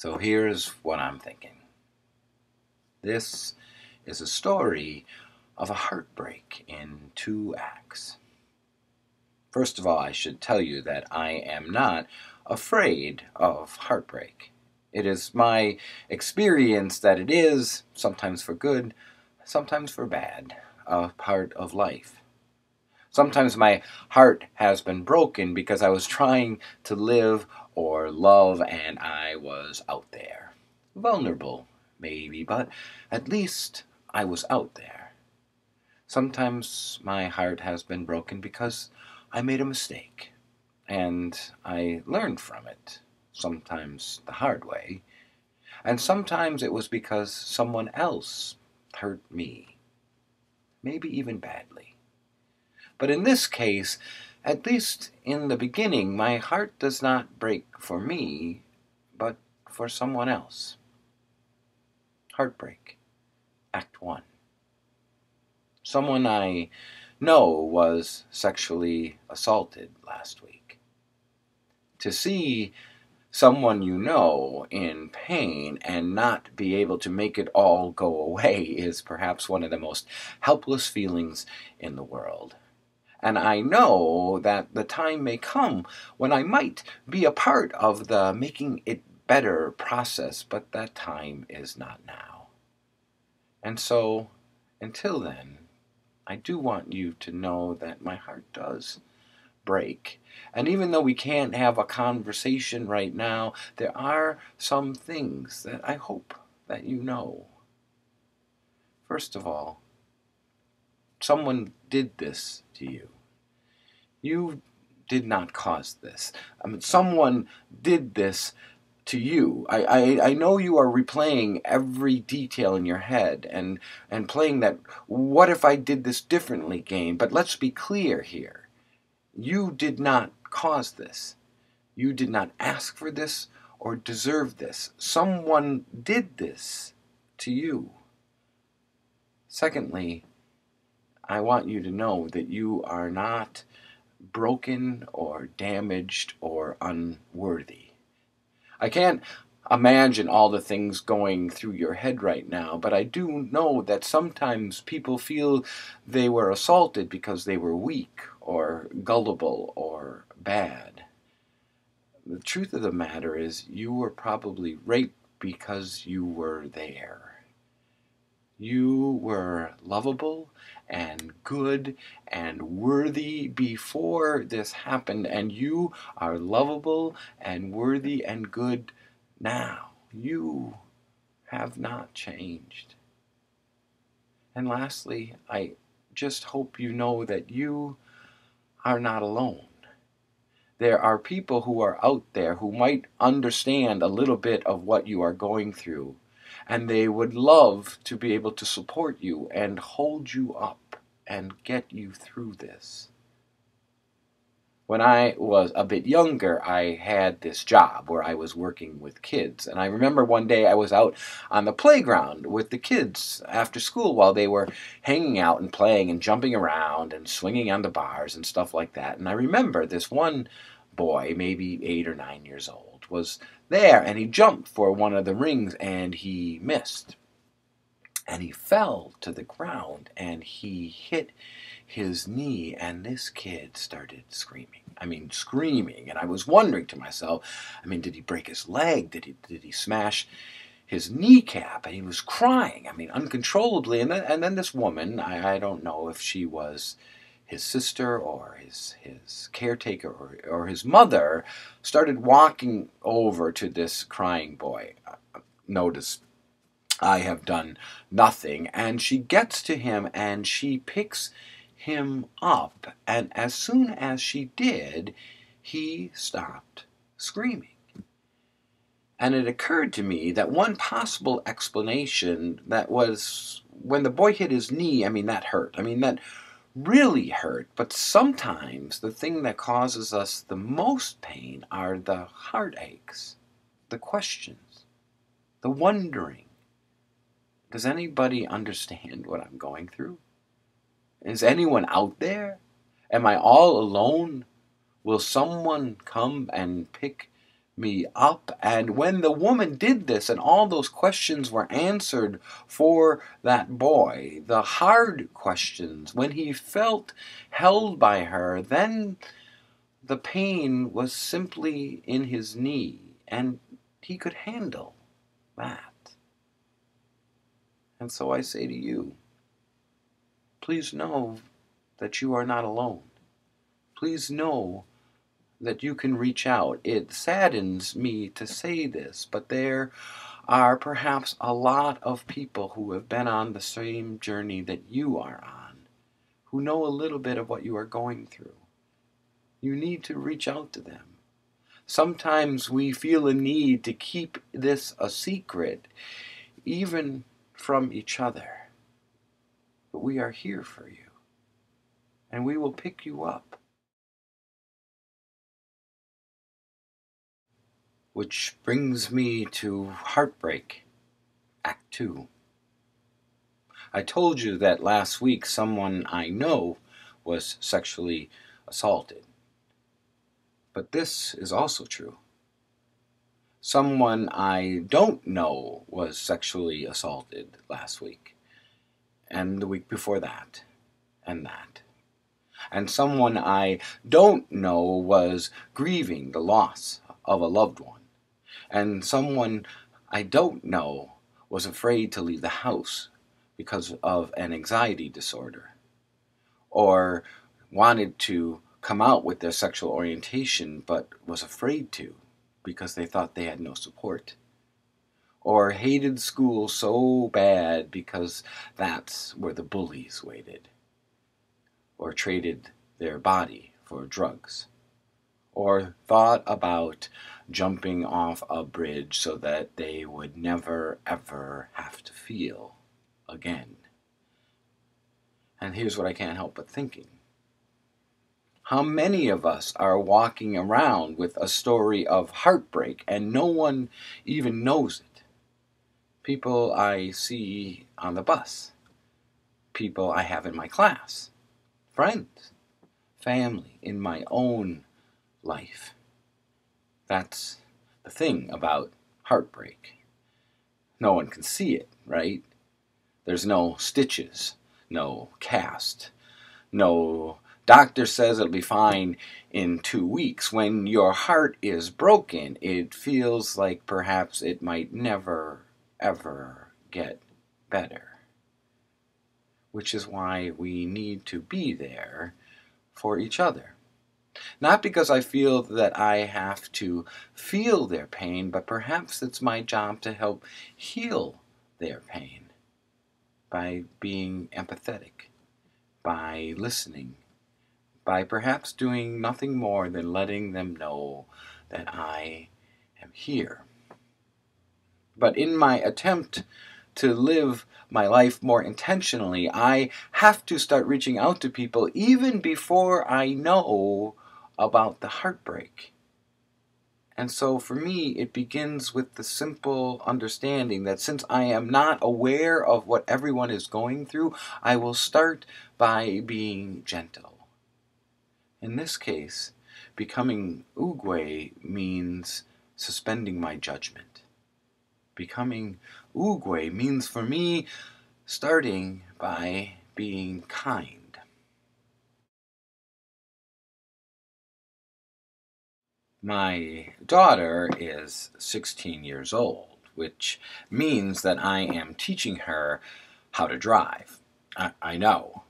So here's what I'm thinking. This is a story of a heartbreak in 2 acts. First of all, I should tell you that I am not afraid of heartbreak. It is my experience that it is, sometimes for good, sometimes for bad, a part of life. Sometimes my heart has been broken because I was trying to live or love and I was out there. Vulnerable, maybe, but at least I was out there. Sometimes my heart has been broken because I made a mistake and I learned from it, sometimes the hard way, and sometimes it was because someone else hurt me, maybe even badly. But in this case, at least in the beginning, my heart does not break for me, but for someone else. Heartbreak, Act 1. Someone I know was sexually assaulted last week. To see someone you know in pain and not be able to make it all go away is perhaps one of the most helpless feelings in the world. And I know that the time may come when I might be a part of the making it better process, but that time is not now. And so, until then, I do want you to know that my heart does break. And even though we can't have a conversation right now, there are some things that I hope that you know. First of all, someone did this to you. You did not cause this. Someone did this to you. I know you are replaying every detail in your head and playing that what if I did this differently game, but let's be clear here. You did not cause this. You did not ask for this or deserve this. Someone did this to you. Secondly, I want you to know that you are not broken or damaged or unworthy. I can't imagine all the things going through your head right now, but I do know that sometimes people feel they were assaulted because they were weak or gullible or bad. The truth of the matter is you were probably raped because you were there. You were lovable and good and worthy before this happened, and you are lovable and worthy and good now. You have not changed. And lastly, I just hope you know that you are not alone. There are people who are out there who might understand a little bit of what you are going through, and they would love to be able to support you and hold you up and get you through this. When I was a bit younger, I had this job where I was working with kids. And I remember one day I was out on the playground with the kids after school while they were hanging out and playing and jumping around and swinging on the bars and stuff like that. And I remember this one boy, maybe 8 or 9 years old, was there and he jumped for one of the rings and he missed. And he fell to the ground and he hit his knee, and this kid started screaming. Screaming. And I was wondering to myself, did he break his leg? Did he smash his kneecap? And he was crying, uncontrollably. And then this woman, I don't know if she was his sister or his caretaker or his mother, started walking over to this crying boy. Notice I have done nothing. And she gets to him and she picks him up. And as soon as she did, he stopped screaming. And it occurred to me that one possible explanation that was when the boy hit his knee, that hurt. That really hurt. But sometimes the thing that causes us the most pain are the heartaches, the questions, the wondering. Does anybody understand what I'm going through? Is anyone out there? Am I all alone? Will someone come and pick me up. And when the woman did this and all those questions were answered for that boy, the hard questions, when he felt held by her, then the pain was simply in his knee, and he could handle that. And so I say to you, please know that you are not alone. Please know that you can reach out. It saddens me to say this, but there are perhaps a lot of people who have been on the same journey that you are on, who know a little bit of what you are going through. You need to reach out to them. Sometimes we feel a need to keep this a secret, even from each other. But we are here for you, and we will pick you up. Which brings me to Heartbreak, Act 2. I told you that last week someone I know was sexually assaulted. But this is also true. Someone I don't know was sexually assaulted last week, and the week before that, and that. And someone I don't know was grieving the loss of a loved one. And someone I don't know was afraid to leave the house because of an anxiety disorder, or wanted to come out with their sexual orientation but was afraid to because they thought they had no support, or hated school so bad because that's where the bullies waited, or traded their body for drugs, or thought about jumping off a bridge so that they would never ever have to feel again. And here's what I can't help but thinking. How many of us are walking around with a story of heartbreak and no one even knows it? People I see on the bus, people I have in my class, friends, family, in my own life. That's the thing about heartbreak. No one can see it, right? There's no stitches, no cast, no doctor says it'll be fine in 2 weeks. When your heart is broken, it feels like perhaps it might never, ever get better. Which is why we need to be there for each other. Not because I feel that I have to feel their pain, but perhaps it's my job to help heal their pain by being empathetic, by listening, by perhaps doing nothing more than letting them know that I am here. But in my attempt to live my life more intentionally, I have to start reaching out to people even before I know about the heartbreak. And so for me, it begins with the simple understanding that since I am not aware of what everyone is going through, I will start by being gentle. In this case, becoming Oogway means suspending my judgment. Becoming Oogway means for me starting by being kind. My daughter is 16 years old, which means that I am teaching her how to drive. I know.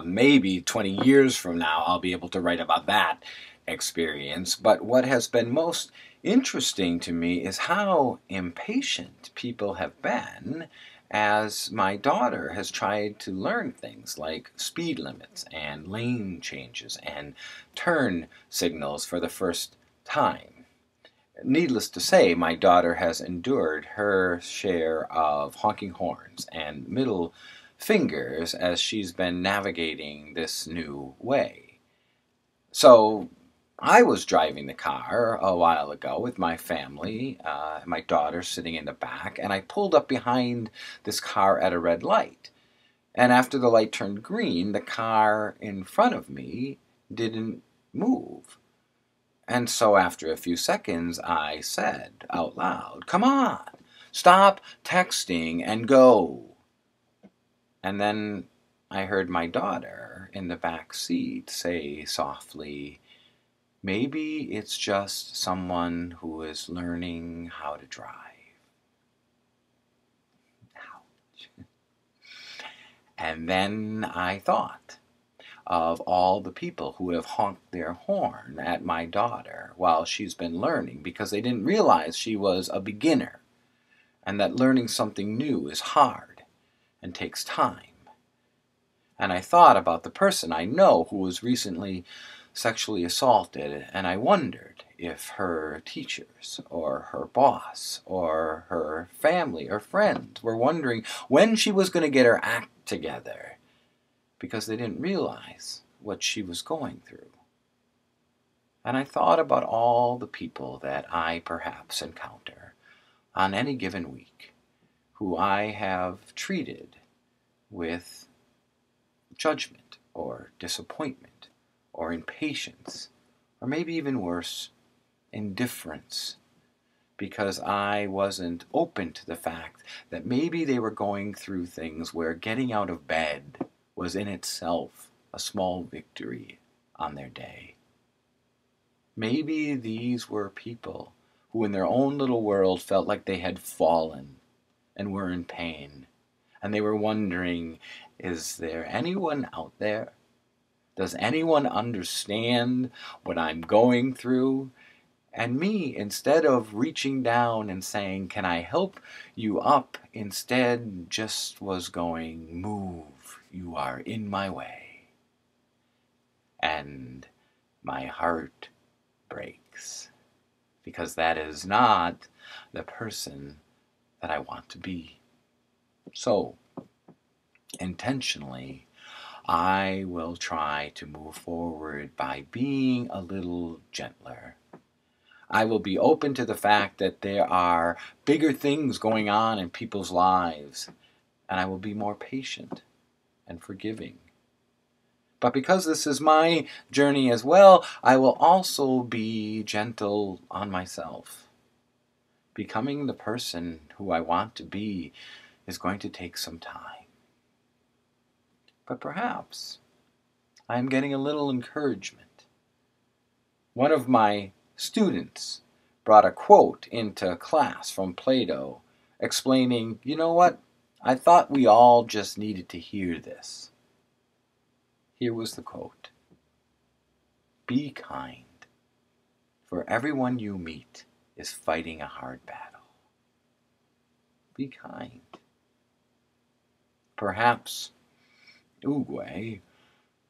Maybe 20 years from now I'll be able to write about that experience, but what has been most interesting to me is how impatient people have been as my daughter has tried to learn things like speed limits and lane changes and turn signals for the first time. Needless to say, my daughter has endured her share of honking horns and middle fingers as she's been navigating this new way. So I was driving the car a while ago with my family, my daughter sitting in the back, and I pulled up behind this car at a red light. And after the light turned green, the car in front of me didn't move. And so after a few seconds, I said out loud, "Come on, stop texting and go." And then I heard my daughter in the back seat say softly, "Maybe it's just someone who is learning how to drive." Ouch. And then I thought of all the people who have honked their horn at my daughter while she's been learning because they didn't realize she was a beginner and that learning something new is hard and takes time. And I thought about the person I know who was recently sexually assaulted, and I wondered if her teachers or her boss or her family or friends were wondering when she was going to get her act together because they didn't realize what she was going through. And I thought about all the people that I perhaps encounter on any given week who I have treated with judgment or disappointment or impatience, or maybe even worse, indifference, because I wasn't open to the fact that maybe they were going through things where getting out of bed was in itself a small victory on their day. Maybe these were people who in their own little world felt like they had fallen and were in pain, and they were wondering, is there anyone out there? Does anyone understand what I'm going through? And me, instead of reaching down and saying, "Can I help you up?" instead just was going, "Move, you are in my way." And my heart breaks, because that is not the person that I want to be. So, intentionally, I will try to move forward by being a little gentler. I will be open to the fact that there are bigger things going on in people's lives, and I will be more patient and forgiving. But because this is my journey as well, I will also be gentle on myself. Becoming the person who I want to be is going to take some time. But perhaps I am getting a little encouragement. One of my students brought a quote into class from Plato explaining, "You know what? I thought we all just needed to hear this." Here was the quote: "Be kind, for everyone you meet is fighting a hard battle." Be kind. Perhaps Uguay,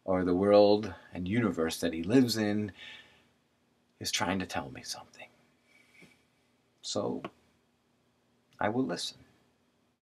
or the world and universe that he lives in, is trying to tell me something. So I will listen.